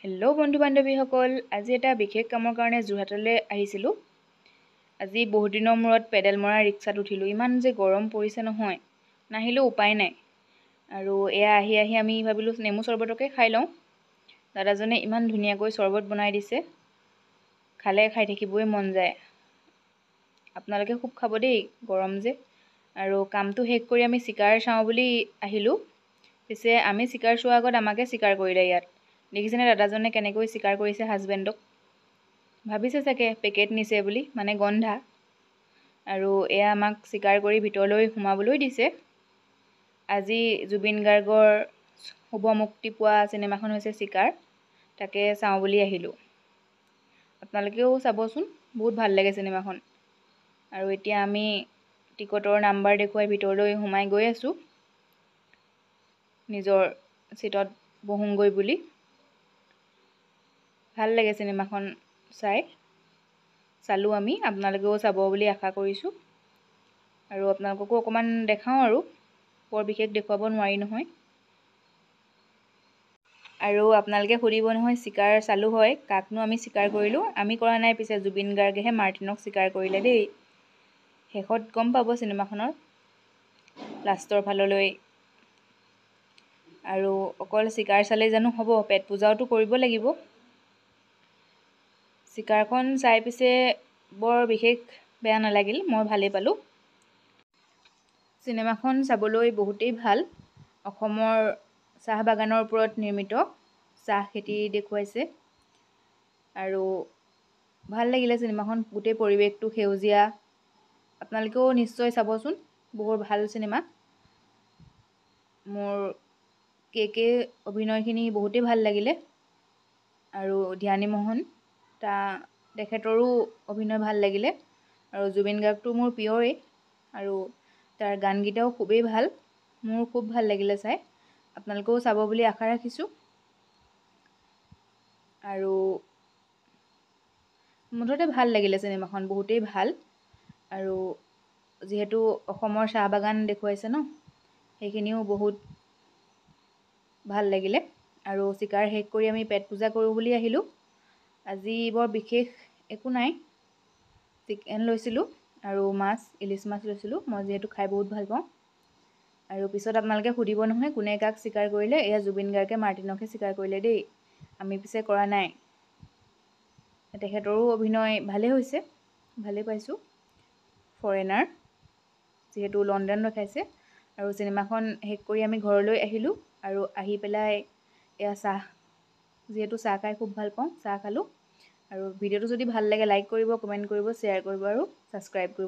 Hello' বন্ধু বান্ধৱীসকল, আজি এটা বিশেষ কামৰ কাৰণে যোৰহাটলৈ আহিছিলোঁ। আজি বহুত দিনৰ মূৰত পেডেল মৰা ৰিক্সাত উঠিলোঁ। ইমান যে গৰম পৰিছে নহয়, নাহিলেও উপায় নাই। আৰু এয়া আহি আমি ভাবিলোঁ নেমু চৰ্বতকে খাই লওঁ। দাদাজনে ইমান ধুনীয়াকৈ চৰ্বত বনাই দিছে, খালে খাই থাকিবই মন যায়। আপোনালোকে খুব খাব দেই, গৰম যে। আৰু কামটো শেষ কৰি আমি চিকাৰ চাওঁ বুলি আহিলোঁ। পিছে আমি চিকাৰ চোৱাৰ আগত আমাকে চিকাৰ কৰিলে ইয়াত। দেখিছেনে দাদাজনে কেনেকৈ চিকাৰ কৰিছে হাজবেণ্ডক? ভাবিছে চাগে পেকেট নিছে বুলি, মানে গন্ধা। আৰু এয়া আমাক চিকাৰ কৰি ভিতৰলৈ সোমাবলৈ দিছে। আজি জুবিন গাৰ্গৰ শুভ মুক্তি পোৱা চিনেমাখন হৈছে চিকাৰ, তাকে চাওঁ বুলি আহিলোঁ। আপোনালোকেও চাবচোন, বহুত ভাল লাগে চিনেমাখন। আৰু এতিয়া আমি টিকটৰ নাম্বাৰ দেখুৱাই ভিতৰলৈ সোমাই গৈ আছোঁ, নিজৰ চিটত বহোঁগৈ বুলি। ভাল লাগে চিনেমাখন চালোঁ আমি, আপোনালোকেও চাব বুলি আশা কৰিছোঁ। আৰু আপোনালোককো অকণমান দেখাওঁ আৰু, বৰ বিশেষ দেখুৱাব নোৱাৰি নহয়। আৰু আপোনালোকে সুধিব নহয় চিকাৰ চালোঁ হয়, কাকনো আমি চিকাৰ কৰিলোঁ? আমি কৰা নাই, পিছে জুবিন গাৰ্গেহে মাৰ্টিনক চিকাৰ কৰিলে দেই। শেষত গম পাব চিনেমাখনৰ লাষ্টৰ ফাললৈ। আৰু অকল চিকাৰ চালেই জানো হ'ব, পেট পূজাওতো কৰিব লাগিব। চিকাৰখন চাই পিছে বৰ বিশেষ বেয়া নালাগিল, মই ভালেই পালোঁ। চিনেমাখন চাবলৈ বহুতেই ভাল। অসমৰ চাহ বাগানৰ ওপৰত নিৰ্মিত, চাহ খেতি দেখুৱাইছে। আৰু ভাল লাগিলে চিনেমাখন, গোটেই পৰিৱেশটো সেউজীয়া। আপোনালোকেও নিশ্চয় চাবচোন, বহুত ভাল চিনেমা। মোৰ কে অভিনয়খিনি বহুতেই ভাল লাগিলে। আৰু ধ্যানী মোহন তেখেতৰো অভিনয় ভাল লাগিলে। আৰু জুবিন গাৰ্গটো মোৰ প্ৰিয়ই, আৰু তাৰ গানকেইটাও খুবেই ভাল। মোৰ খুব ভাল লাগিলে চাই। আপোনালোকেও চাব বুলি আশা ৰাখিছোঁ। আৰু মুঠতে ভাল লাগিলে চিনেমাখন, বহুতেই ভাল। আৰু যিহেতু অসমৰ চাহ বাগান দেখুৱাইছে ন, সেইখিনিও বহুত ভাল লাগিলে। আৰু চিকাৰ শেষ কৰি আমি পেট পূজা কৰোঁ বুলি আহিলোঁ। আজি বৰ বিশেষ একো নাই, চিকেন লৈছিলোঁ আৰু মাছ, ইলিচ মাছ লৈছিলোঁ, মই যিহেতু খাই বহুত ভাল পাওঁ। আৰু পিছত আপোনালোকে সুধিব নহয় কোনে কাক চিকাৰ কৰিলে? এয়া জুবিন গাৰ্গে মাৰ্টিনকহে চিকাৰ কৰিলে দেই, আমি পিছে কৰা নাই। তেখেতৰো অভিনয় ভালেই হৈছে, ভালেই পাইছোঁ। ফৰেনাৰ, যিহেতু লণ্ডন দেখাইছে। আৰু চিনেমাখন শেষ কৰি আমি ঘৰলৈ আহিলোঁ। আৰু আহি পেলাই এয়া যিহেতু চাহ খাই খুব ভাল পাওঁ, চাহ খালোঁ। আৰু ভিডিঅ'টো যদি ভাল লাগে লাইক কৰিব, কমেণ্ট কৰিব, শ্বেয়াৰ কৰিব আৰু ছাবস্ক্ৰাইব কৰিব।